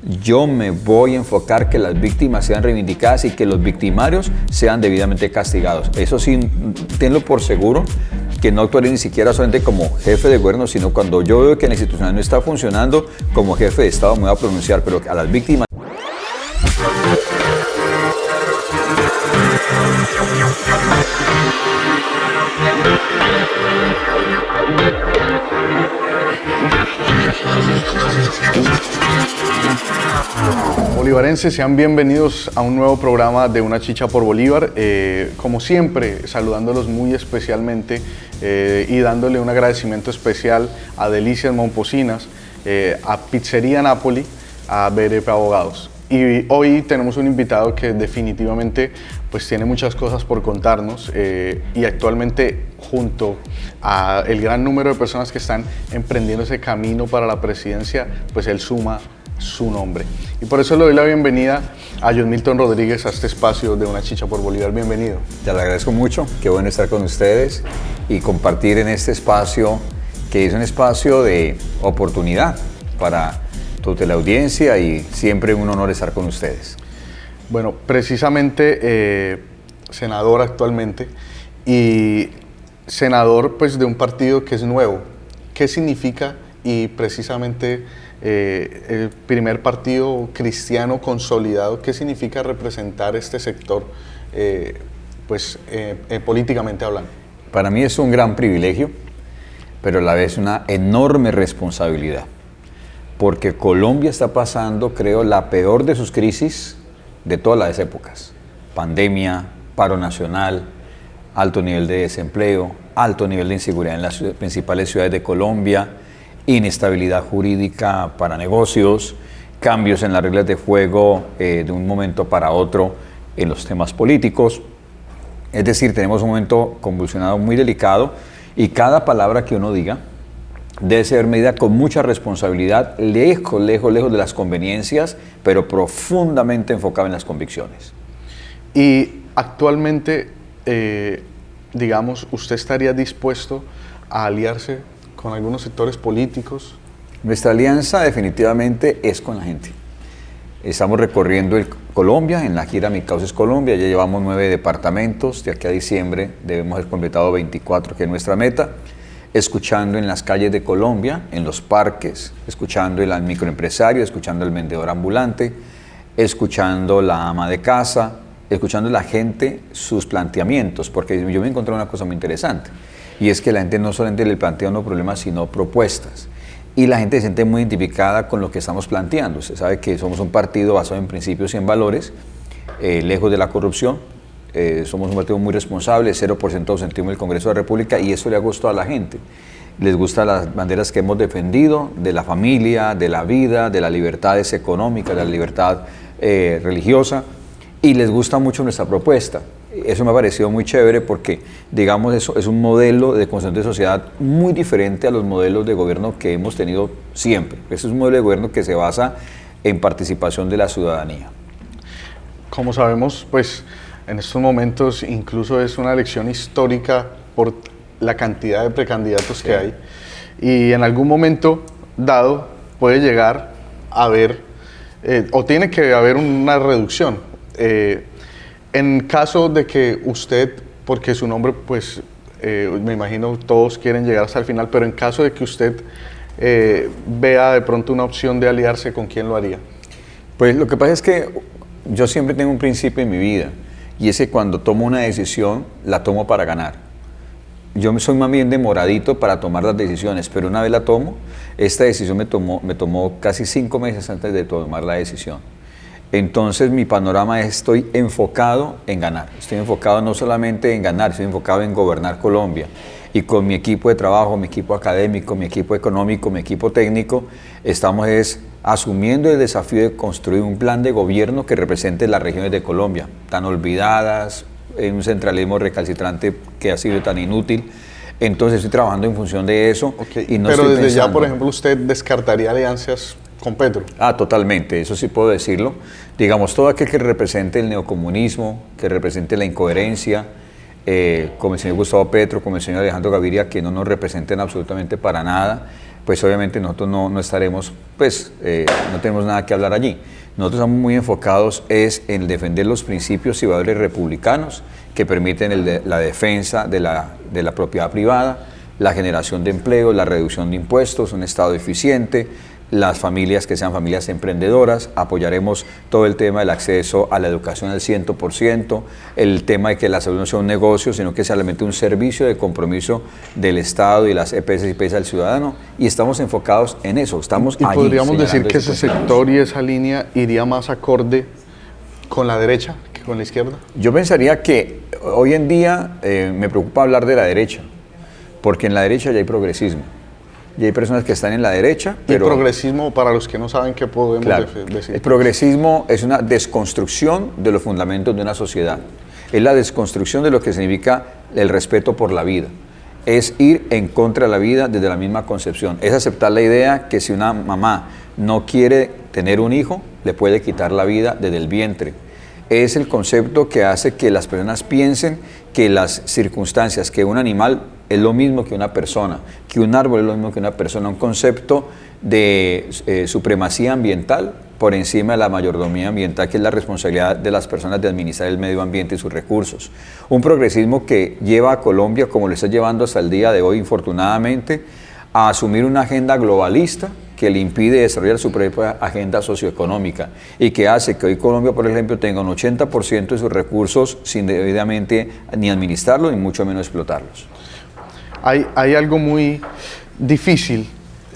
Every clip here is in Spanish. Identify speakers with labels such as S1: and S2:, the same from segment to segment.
S1: yo me voy a enfocar que las víctimas sean reivindicadas y que los victimarios sean debidamente castigados. Eso sí, tenlo por seguro, que no actuaré ni siquiera solamente como jefe de gobierno, sino cuando yo veo que la institucional no está funcionando, como jefe de Estado me voy a pronunciar, pero a las víctimas.
S2: Bolivarenses, sean bienvenidos a un nuevo programa de Una Chicha por Bolívar. Como siempre, saludándolos muy especialmente y dándole un agradecimiento especial a Delicias Momposinas, a Pizzería Napoli, a BRP Abogados. Y hoy tenemos un invitado que definitivamente pues tiene muchas cosas por contarnos y actualmente junto a el gran número de personas que están emprendiendo ese camino para la presidencia, pues él suma su nombre. Y por eso le doy la bienvenida a John Milton Rodríguez a este espacio de Una Chicha por Bolívar. Bienvenido.
S1: Te lo agradezco mucho, qué bueno estar con ustedes y compartir en este espacio que es un espacio de oportunidad para toda la audiencia y siempre un honor estar con ustedes.
S2: Bueno, precisamente senador actualmente y senador pues de un partido que es nuevo. ¿Qué significa? Y precisamente el primer partido cristiano consolidado, ¿qué significa representar este sector políticamente hablando?
S1: Para mí es un gran privilegio, pero a la vez una enorme responsabilidad, porque Colombia está pasando, creo, la peor de sus crisis de todas las épocas. Pandemia, paro nacional, alto nivel de desempleo, alto nivel de inseguridad en las principales ciudades de Colombia, inestabilidad jurídica para negocios, cambios en las reglas de juego de un momento para otro en los temas políticos. Es decir, tenemos un momento convulsionado muy delicado y cada palabra que uno diga debe ser medida con mucha responsabilidad, lejos de las conveniencias, pero profundamente enfocado en las convicciones.
S2: Y actualmente, digamos, ¿usted estaría dispuesto a aliarse con algunos sectores políticos?
S1: Nuestra alianza definitivamente es con la gente. Estamos recorriendo Colombia, en la gira Mi Causa es Colombia, ya llevamos 9 departamentos, de aquí a diciembre debemos haber completado 24, que es nuestra meta, escuchando en las calles de Colombia, en los parques, escuchando al microempresario, escuchando al vendedor ambulante, escuchando la ama de casa, escuchando a la gente sus planteamientos, porque yo me encontré una cosa muy interesante, y es que la gente no solamente le plantea unos problemas, sino propuestas. Y la gente se siente muy identificada con lo que estamos planteando. Usted sabe que somos un partido basado en principios y en valores, lejos de la corrupción. Somos un partido muy responsable, 0% de ausentismo en el Congreso de la República, y eso le ha gustado a la gente. Les gustan las banderas que hemos defendido, de la familia, de la vida, de las libertades económicas, de la libertad religiosa, y les gusta mucho nuestra propuesta. Eso me ha parecido muy chévere porque, digamos, eso es un modelo de construcción de sociedad muy diferente a los modelos de gobierno que hemos tenido siempre. Ese es un modelo de gobierno que se basa en participación de la ciudadanía.
S2: Como sabemos, pues en estos momentos incluso es una elección histórica por la cantidad de precandidatos que hay, y en algún momento dado puede llegar a haber, o tiene que haber una reducción. En caso de que usted, porque su nombre, pues, me imagino todos quieren llegar hasta el final, pero en caso de que usted vea de pronto una opción de aliarse, ¿con quién lo haría?
S1: Pues lo que pasa es que yo siempre tengo un principio en mi vida, y es que cuando tomo una decisión, la tomo para ganar. Yo soy más bien demoradito para tomar las decisiones, pero una vez la tomo, esta decisión me tomó casi 5 meses antes de tomar la decisión. Entonces mi panorama es, estoy enfocado en ganar, estoy enfocado no solamente en ganar, estoy enfocado en gobernar Colombia, y con mi equipo de trabajo, mi equipo académico, mi equipo económico, mi equipo técnico, estamos asumiendo el desafío de construir un plan de gobierno que represente las regiones de Colombia, tan olvidadas, en un centralismo recalcitrante que ha sido tan inútil. Entonces estoy trabajando en función de eso.
S2: Okay. Y no pero desde ya, por ejemplo, ¿usted descartaría alianzas con Petro?
S1: Totalmente, eso sí puedo decirlo. Digamos, todo aquel que represente el neocomunismo, que represente la incoherencia, como el señor Gustavo Petro, como el señor Alejandro Gaviria, que no nos representen absolutamente para nada, pues obviamente nosotros no estaremos, pues no tenemos nada que hablar allí. Nosotros estamos muy enfocados en defender los principios y valores republicanos que permiten la defensa de la propiedad privada, la generación de empleo, la reducción de impuestos, un Estado eficiente, las familias que sean familias emprendedoras. Apoyaremos todo el tema del acceso a la educación al 100%, el tema de que la salud no sea un negocio, sino que sea realmente un servicio de compromiso del Estado y las EPS y IPS al ciudadano, y estamos enfocados en eso. Estamos
S2: y podríamos decir que ese sector y esa línea iría más acorde con la derecha que con la izquierda.
S1: Yo pensaría que hoy en día me preocupa hablar de la derecha, porque en la derecha ya hay progresismo. Y hay personas que están en la derecha, pero...
S2: ¿Y progresismo, para los que no saben, qué podemos decir?
S1: El progresismo es una desconstrucción de los fundamentos de una sociedad. Es la desconstrucción de lo que significa el respeto por la vida. Es ir en contra de la vida desde la misma concepción. Es aceptar la idea que si una mamá no quiere tener un hijo, le puede quitar la vida desde el vientre. Es el concepto que hace que las personas piensen que las circunstancias, que un animal es lo mismo que una persona, que un árbol es lo mismo que una persona, un concepto de supremacía ambiental por encima de la mayordomía ambiental, que es la responsabilidad de las personas de administrar el medio ambiente y sus recursos. Un progresismo que lleva a Colombia, como lo está llevando hasta el día de hoy, infortunadamente, a asumir una agenda globalista que le impide desarrollar su propia agenda socioeconómica y que hace que hoy Colombia, por ejemplo, tenga un 80% de sus recursos sin debidamente ni administrarlos ni mucho menos explotarlos.
S2: Hay algo muy difícil,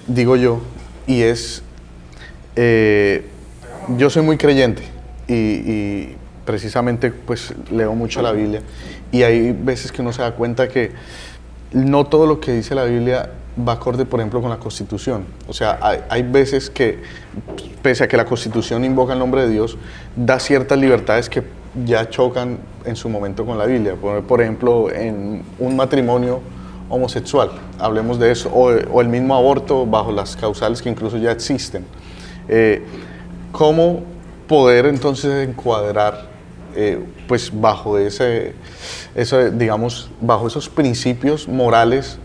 S2: digo yo, y es, yo soy muy creyente y precisamente pues leo mucho la Biblia, y hay veces que uno se da cuenta que no todo lo que dice la Biblia va acorde, por ejemplo, con la Constitución. O sea, hay veces que, pese a que la Constitución invoca el nombre de Dios, da ciertas libertades que ya chocan en su momento con la Biblia. Por ejemplo, en un matrimonio homosexual, hablemos de eso, o el mismo aborto bajo las causales que incluso ya existen. ¿Cómo poder entonces encuadrar pues bajo digamos, bajo esos principios morales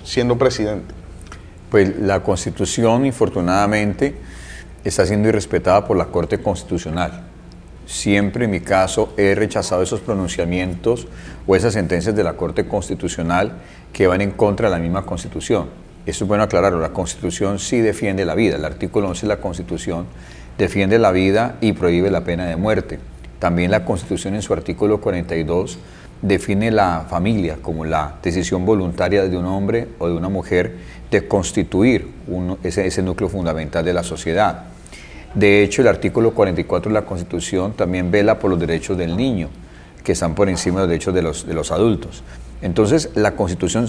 S2: siendo presidente?
S1: Pues la Constitución, infortunadamente, está siendo irrespetada por la Corte Constitucional. Siempre, en mi caso, he rechazado esos pronunciamientos o esas sentencias de la Corte Constitucional que van en contra de la misma Constitución. Esto es bueno aclararlo, la Constitución sí defiende la vida. El artículo 11 de la Constitución defiende la vida y prohíbe la pena de muerte. También la Constitución, en su artículo 42, define la familia como la decisión voluntaria de un hombre o de una mujer de constituir ese núcleo fundamental de la sociedad. De hecho, el artículo 44 de la Constitución también vela por los derechos del niño, que están por encima de los derechos de los adultos. Entonces, la Constitución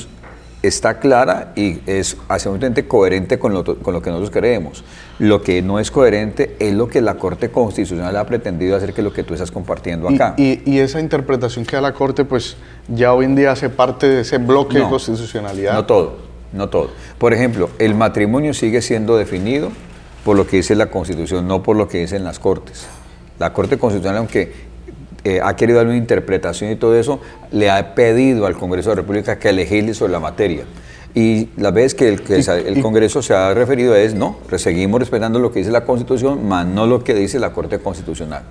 S1: está clara y es absolutamente coherente con lo que nosotros creemos. Lo que no es coherente es lo que la Corte Constitucional ha pretendido hacer, que es lo que tú estás compartiendo acá.
S2: Y esa interpretación que da la Corte, pues ya hoy en día hace parte de ese bloque de constitucionalidad.
S1: No todo. Por ejemplo, el matrimonio sigue siendo definido por lo que dice la Constitución, no por lo que dicen las Cortes. La Corte Constitucional, aunque ha querido dar una interpretación y todo eso, le ha pedido al Congreso de la República que legisle sobre la materia. Y las veces que el Congreso se ha referido es, no, seguimos respetando lo que dice la Constitución, más no lo que dice la Corte Constitucional.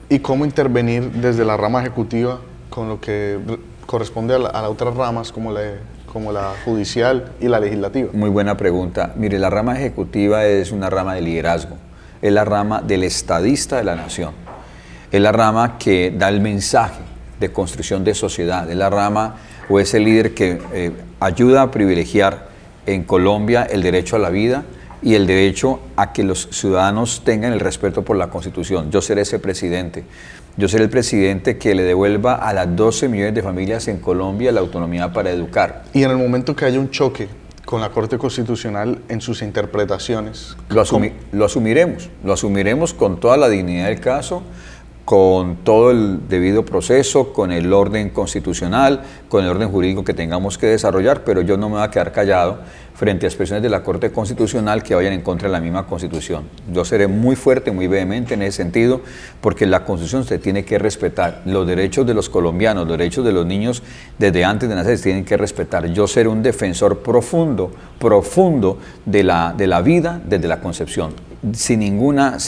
S2: ¿Y cómo intervenir desde la rama ejecutiva con lo que corresponde a las otras ramas, como la judicial y la legislativa?
S1: Muy buena pregunta. Mire, la rama ejecutiva es una rama de liderazgo, es la rama del estadista de la nación, es la rama que da el mensaje de construcción de sociedad, es la rama o es el líder que ayuda a privilegiar en Colombia el derecho a la vida y el derecho a que los ciudadanos tengan el respeto por la Constitución. Yo seré ese presidente. Yo seré el presidente que le devuelva a las 12 millones de familias en Colombia la autonomía para educar.
S2: Y en el momento que haya un choque con la Corte Constitucional en sus interpretaciones,
S1: lo asumiremos con toda la dignidad del caso, con todo el debido proceso, con el orden constitucional, con el orden jurídico que tengamos que desarrollar, pero yo no me voy a quedar callado frente a expresiones de la Corte Constitucional que vayan en contra de la misma Constitución. Yo seré muy fuerte, muy vehemente en ese sentido, porque la Constitución se tiene que respetar. Los derechos de los colombianos, los derechos de los niños desde antes de nacer se tienen que respetar. Yo seré un defensor profundo de la vida desde la concepción. Sin ninguna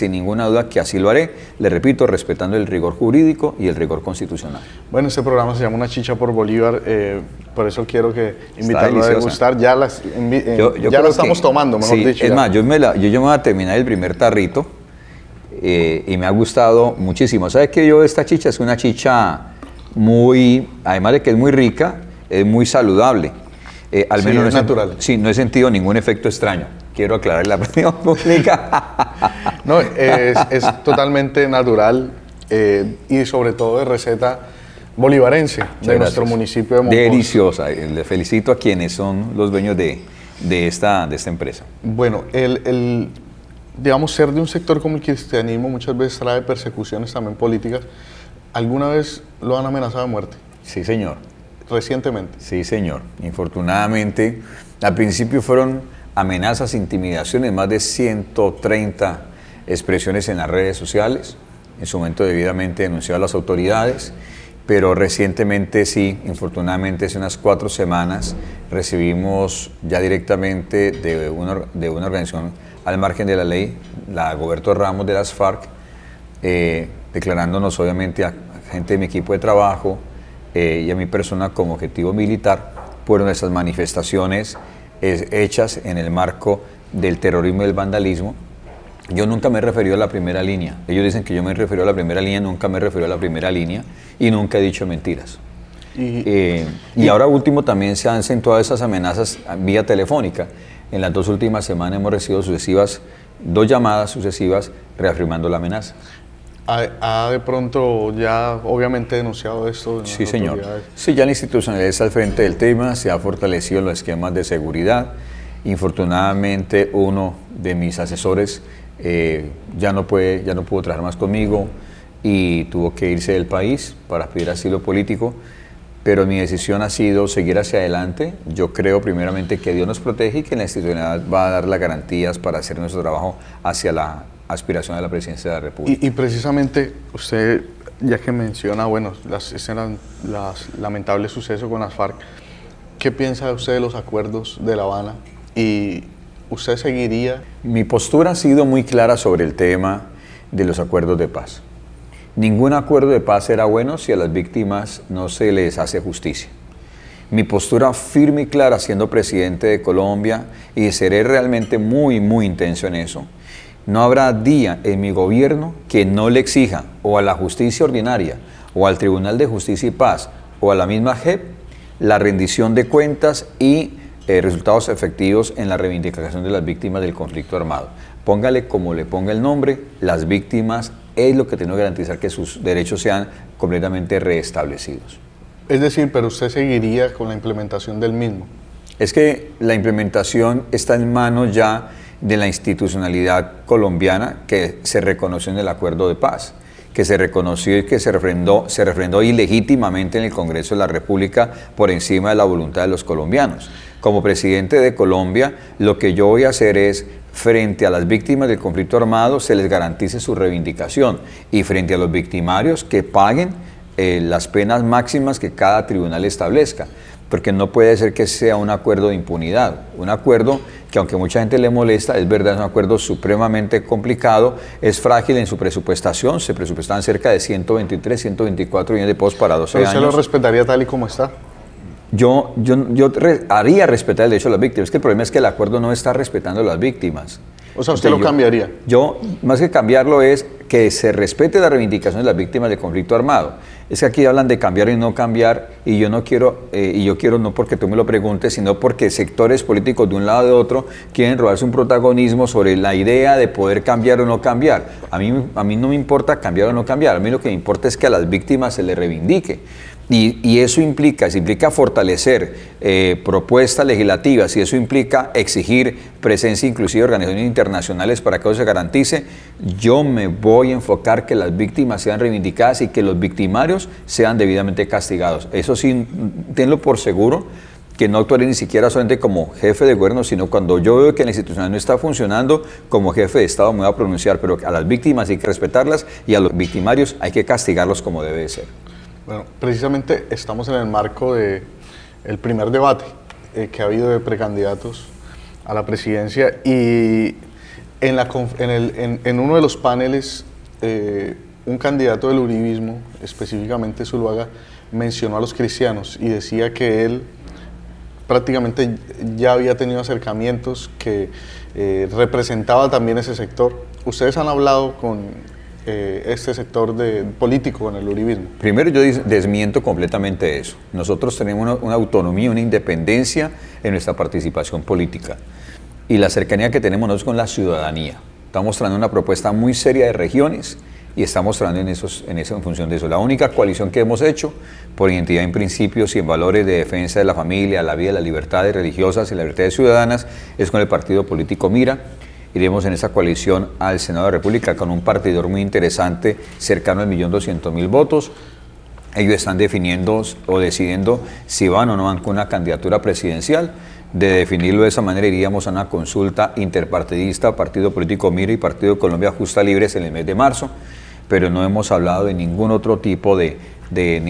S1: duda que así lo haré, le repito, respetando el rigor jurídico y el rigor constitucional.
S2: Bueno, este programa se llama Una Chicha por Bolívar, por eso quiero invitarlo a degustar. Ya la estamos tomando, mejor dicho.
S1: Es más, yo me voy a terminar el primer tarrito y me ha gustado muchísimo. ¿Sabes qué? Esta chicha es una chicha además de que es muy rica, es muy saludable. Al menos
S2: es natural.
S1: Sí, no he sentido ningún efecto extraño. Quiero aclarar la opinión pública.
S2: No, es totalmente natural y sobre todo de receta bolivarense de nuestro municipio de Monpós.
S1: Deliciosa. Le felicito a quienes son los dueños de esta empresa.
S2: Bueno, digamos, ser de un sector como el cristianismo muchas veces trae persecuciones también políticas. ¿Alguna vez lo han amenazado de muerte?
S1: Sí, señor.
S2: ¿Recientemente?
S1: Sí, señor. Infortunadamente, al principio fueron amenazas, intimidaciones, más de 130 expresiones en las redes sociales, en su momento debidamente denunciado a las autoridades, pero recientemente sí, infortunadamente hace unas 4 semanas recibimos ya directamente de una organización al margen de la ley, la Goberto Ramos de las FARC, declarándonos obviamente a gente de mi equipo de trabajo y a mi persona como objetivo militar por nuestras manifestaciones hechas en el marco del terrorismo y del vandalismo. Yo nunca me he referido a la primera línea. Ellos dicen que yo me he referido a la primera línea, nunca me he referido a la primera línea y nunca he dicho mentiras. Y ahora último también se han acentuado esas amenazas vía telefónica. En las 2 últimas semanas hemos recibido 2 llamadas sucesivas reafirmando la amenaza.
S2: ¿Ha de pronto ya obviamente denunciado esto?
S1: Sí, señor. Sí, ya la institucionalidad está al frente del tema, se ha fortalecido los esquemas de seguridad. Infortunadamente uno de mis asesores ya no pudo trabajar más conmigo y tuvo que irse del país para pedir asilo político, pero mi decisión ha sido seguir hacia adelante. Yo creo primeramente que Dios nos protege y que la institucionalidad va a dar las garantías para hacer nuestro trabajo hacia la aspiración a la presidencia de la República.
S2: Y precisamente usted, ya que menciona, bueno, los lamentables sucesos con las FARC, ¿qué piensa usted de los acuerdos de La Habana? ¿Y usted seguiría?
S1: Mi postura ha sido muy clara sobre el tema de los acuerdos de paz. Ningún acuerdo de paz será bueno si a las víctimas no se les hace justicia. Mi postura firme y clara siendo presidente de Colombia, y seré realmente muy, muy intenso en eso. No habrá día en mi gobierno que no le exija o a la justicia ordinaria o al Tribunal de Justicia y Paz o a la misma JEP la rendición de cuentas y resultados efectivos en la reivindicación de las víctimas del conflicto armado. Póngale como le ponga el nombre, las víctimas es lo que tenemos que garantizar que sus derechos sean completamente reestablecidos.
S2: Es decir, pero usted seguiría con la implementación del mismo.
S1: Es que la implementación está en manos ya de la institucionalidad colombiana que se reconoció en el acuerdo de paz, que se reconoció y que se refrendó ilegítimamente en el Congreso de la República por encima de la voluntad de los colombianos. Como presidente de Colombia, lo que yo voy a hacer es, frente a las víctimas del conflicto armado, se les garantice su reivindicación, y frente a los victimarios que paguen las penas máximas que cada tribunal establezca, porque no puede ser que sea un acuerdo de impunidad, un acuerdo que, aunque mucha gente le molesta, es verdad, es un acuerdo supremamente complicado, es frágil en su presupuestación, se presupuestan cerca de 123, 124 millones de pesos para 12 años.
S2: ¿Usted lo respetaría tal y como está?
S1: Yo haría respetar el derecho de las víctimas. Es que el problema es que el acuerdo no está respetando a las víctimas.
S2: O sea, ¿usted lo cambiaría?
S1: Yo, más que cambiarlo, es que se respete la reivindicación de las víctimas del conflicto armado. Es que aquí hablan de cambiar y no cambiar, y yo no quiero, no porque tú me lo preguntes, sino porque sectores políticos de un lado o de otro quieren robarse un protagonismo sobre la idea de poder cambiar o no cambiar. A mí no me importa cambiar o no cambiar, a mí lo que me importa es que a las víctimas se les reivindique. Y eso implica fortalecer propuestas legislativas, y eso implica exigir presencia inclusive de organizaciones internacionales para que eso se garantice. Yo me voy a enfocar que las víctimas sean reivindicadas y que los victimarios sean debidamente castigados. Eso sí, tenlo por seguro, que no actuaré ni siquiera solamente como jefe de gobierno, sino cuando yo veo que la institucional no está funcionando, como jefe de Estado me voy a pronunciar, pero a las víctimas hay que respetarlas y a los victimarios hay que castigarlos como debe de ser.
S2: Bueno, precisamente estamos en el marco del primer debate que ha habido de precandidatos a la presidencia, y en uno de los paneles un candidato del uribismo, específicamente Zuluaga, mencionó a los cristianos y decía que él prácticamente ya había tenido acercamientos, que representaba también ese sector. ¿Ustedes han hablado con este sector político, con el uribismo?
S1: Primero, yo desmiento completamente eso. Nosotros tenemos una autonomía, una independencia en nuestra participación política, y la cercanía que tenemos nosotros con la ciudadanía. Estamos trayendo una propuesta muy seria de regiones y estamos trabajando en función de eso. La única coalición que hemos hecho por identidad en principios y en valores de defensa de la familia, la vida, las libertades religiosas y las libertades ciudadanas es con el partido político Mira. Iremos en esa coalición al Senado de la República con un partidor muy interesante, cercano al 1.200.000 votos. Ellos están definiendo o decidiendo si van o no van con una candidatura presidencial. De definirlo de esa manera, iríamos a una consulta interpartidista, Partido Político Mira y Partido de Colombia Justa Libres en el mes de marzo, pero no hemos hablado de ningún otro tipo ni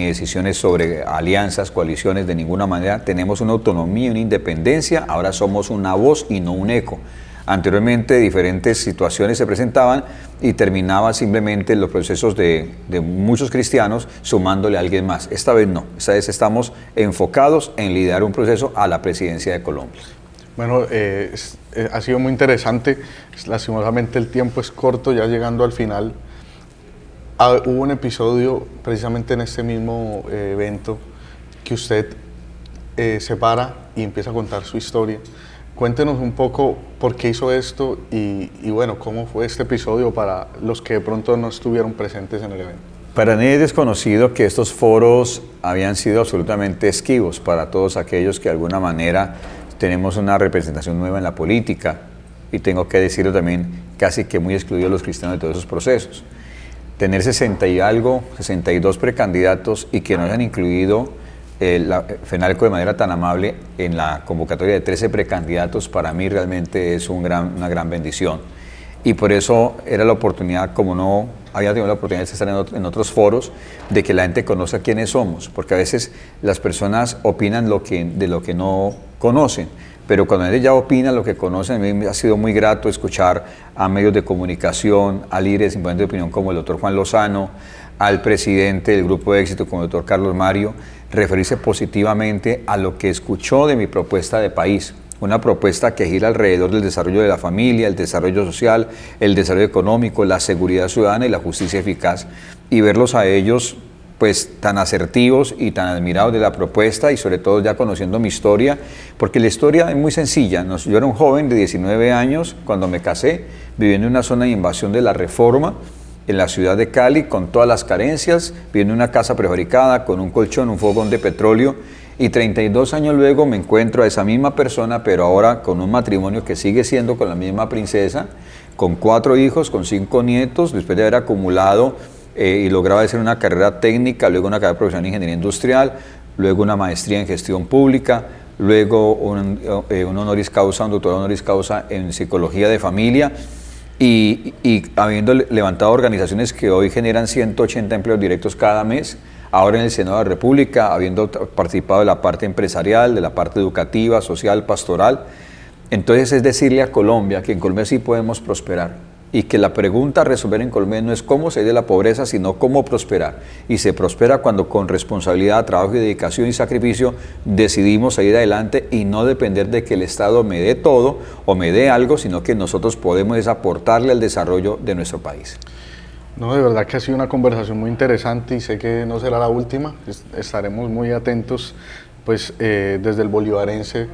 S1: decisiones sobre alianzas, coaliciones, de ninguna manera. Tenemos una autonomía, una independencia, ahora somos una voz y no un eco. Anteriormente diferentes situaciones se presentaban y terminaba simplemente los procesos de muchos cristianos sumándole a alguien más. Esta vez no, esta vez estamos enfocados en liderar un proceso a la presidencia de Colombia.
S2: Bueno, ha sido muy interesante. Lastimosamente el tiempo es corto, ya llegando al final. Hubo un episodio precisamente en este mismo evento que usted se para y empieza a contar su historia. Cuéntenos un poco por qué hizo esto y bueno, cómo fue este episodio para los que de pronto no estuvieron presentes en el evento.
S1: Para mí es desconocido que estos foros habían sido absolutamente esquivos para todos aquellos que de alguna manera tenemos una representación nueva en la política, y tengo que decirlo también, casi que muy excluidos los cristianos de todos esos procesos. Tener 62 precandidatos y que no hayan incluido FENALCO de manera tan amable en la convocatoria de 13 precandidatos, para mí realmente es una gran bendición. Y por eso era la oportunidad, como no había tenido la oportunidad de estar en otros foros, de que la gente conozca quiénes somos, porque a veces las personas opinan de lo que no conocen, pero cuando ellos ya opinan lo que conocen, a mí me ha sido muy grato escuchar a medios de comunicación, a líderes importantes de opinión como el doctor Juan Lozano, al presidente del Grupo de Éxito como el doctor Carlos Mario, referirse positivamente a lo que escuchó de mi propuesta de país. Una propuesta que gira alrededor del desarrollo de la familia, el desarrollo social, el desarrollo económico, la seguridad ciudadana y la justicia eficaz. Y verlos a ellos pues tan asertivos y tan admirados de la propuesta, y sobre todo ya conociendo mi historia, porque la historia es muy sencilla. Yo era un joven de 19 años cuando me casé, viviendo en una zona de invasión de la Reforma, en la ciudad de Cali, con todas las carencias, viviendo en una casa prefabricada, con un colchón, un fogón de petróleo, y 32 años luego me encuentro a esa misma persona, pero ahora con un matrimonio que sigue siendo con la misma princesa, con 4 hijos, con 5 nietos, después de haber acumulado y logrado hacer una carrera técnica, luego una carrera profesional en ingeniería industrial, luego una maestría en gestión pública, luego un honoris causa, un doctorado honoris causa en psicología de familia, y habiendo levantado organizaciones que hoy generan 180 empleos directos cada mes, ahora en el Senado de la República, habiendo participado de la parte empresarial, de la parte educativa, social, pastoral. Entonces es decirle a Colombia que en Colombia sí podemos prosperar, y que la pregunta a resolver en Colombia no es cómo salir de la pobreza, sino cómo prosperar. Y se prospera cuando con responsabilidad, trabajo y dedicación y sacrificio decidimos salir adelante y no depender de que el Estado me dé todo o me dé algo, sino que nosotros podemos aportarle al desarrollo de nuestro país.
S2: No, de verdad que ha sido una conversación muy interesante y sé que no será la última. Estaremos muy atentos, pues desde el Bolivarense,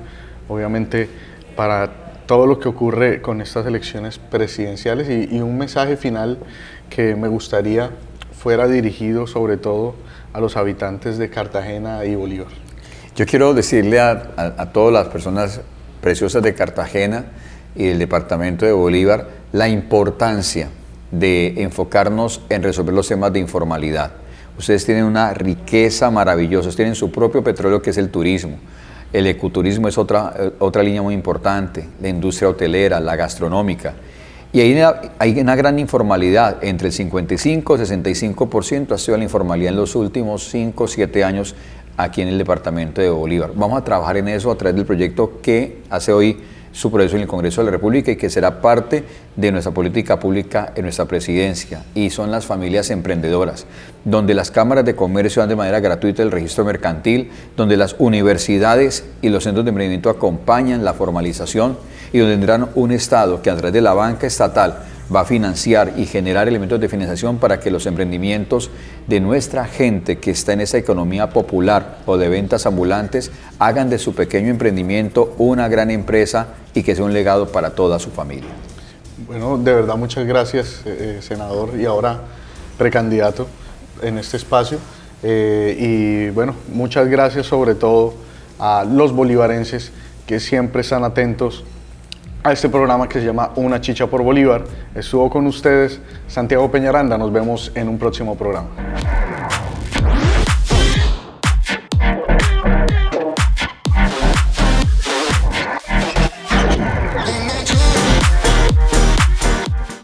S2: obviamente, para todo lo que ocurre con estas elecciones presidenciales, y un mensaje final que me gustaría fuera dirigido sobre todo a los habitantes de Cartagena y Bolívar?
S1: Yo quiero decirle a todas las personas preciosas de Cartagena y del departamento de Bolívar la importancia de enfocarnos en resolver los temas de informalidad. Ustedes tienen una riqueza maravillosa, tienen su propio petróleo que es el turismo. El ecoturismo es otra línea muy importante, la industria hotelera, la gastronómica. Y hay una gran informalidad, entre el 55 y 65% ha sido la informalidad en los últimos 5 o 7 años aquí en el departamento de Bolívar. Vamos a trabajar en eso a través del proyecto que hace hoy su proceso en el Congreso de la República y que será parte de nuestra política pública en nuestra presidencia, y son las familias emprendedoras, donde las cámaras de comercio dan de manera gratuita el registro mercantil, donde las universidades y los centros de emprendimiento acompañan la formalización y donde tendrán un Estado que a través de la banca estatal va a financiar y generar elementos de financiación para que los emprendimientos de nuestra gente que está en esa economía popular o de ventas ambulantes hagan de su pequeño emprendimiento una gran empresa y que sea un legado para toda su familia.
S2: Bueno, de verdad muchas gracias, senador, y ahora precandidato en este espacio. Y bueno, muchas gracias sobre todo a los bolivarenses que siempre están atentos a este programa que se llama Una Chicha por Bolívar. Estuvo con ustedes Santiago Peñaranda. Nos vemos en un próximo programa.